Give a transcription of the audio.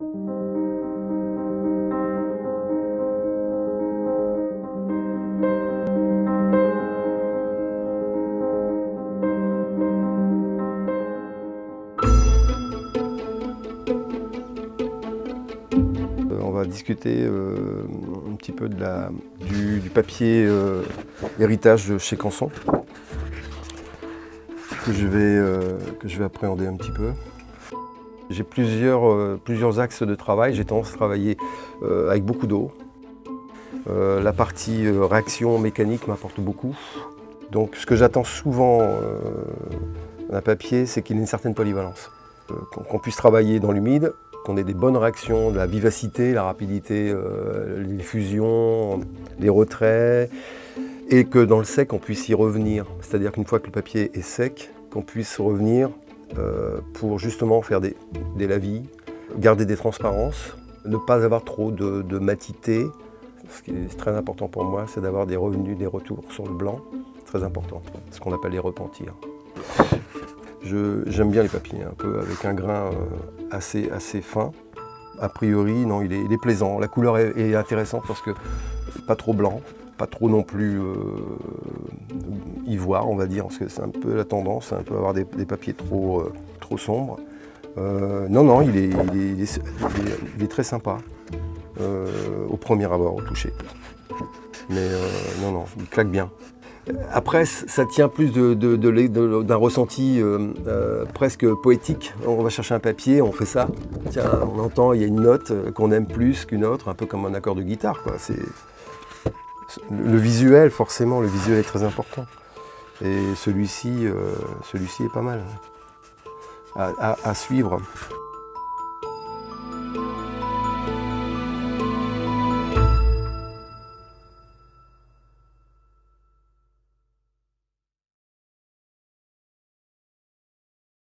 On va discuter un petit peu du papier héritage de chez Canson que je vais appréhender un petit peu. J'ai plusieurs axes de travail. J'ai tendance à travailler avec beaucoup d'eau. La partie réaction mécanique m'apporte beaucoup. Donc ce que j'attends souvent d'un papier, c'est qu'il ait une certaine polyvalence. Qu'on puisse travailler dans l'humide, qu'on ait des bonnes réactions, de la vivacité, la rapidité, les fusions, les retraits, et que dans le sec, on puisse y revenir. C'est-à-dire qu'une fois que le papier est sec, qu'on puisse revenir pour justement faire des lavis, garder des transparences, ne pas avoir trop de matité. Ce qui est très important pour moi, c'est d'avoir des revenus, des retours sur le blanc, très important, ce qu'on appelle les repentirs. J'aime bien les papiers, un peu avec un grain assez fin. A priori, non, il est plaisant. La couleur est intéressante parce que pas trop blanc, pas trop non plus ivoire, on va dire, parce que c'est un peu la tendance, c'est un peu avoir des papiers trop sombres. Non, il est très sympa au premier abord, au toucher. Mais non, il claque bien. Après, ça tient plus d'un ressenti presque poétique. On va chercher un papier, on fait ça. Tiens, on entend, il y a une note qu'on aime plus qu'une autre, un peu comme un accord de guitare, quoi. Le visuel, forcément, le visuel est très important. Et celui-ci est pas mal à suivre.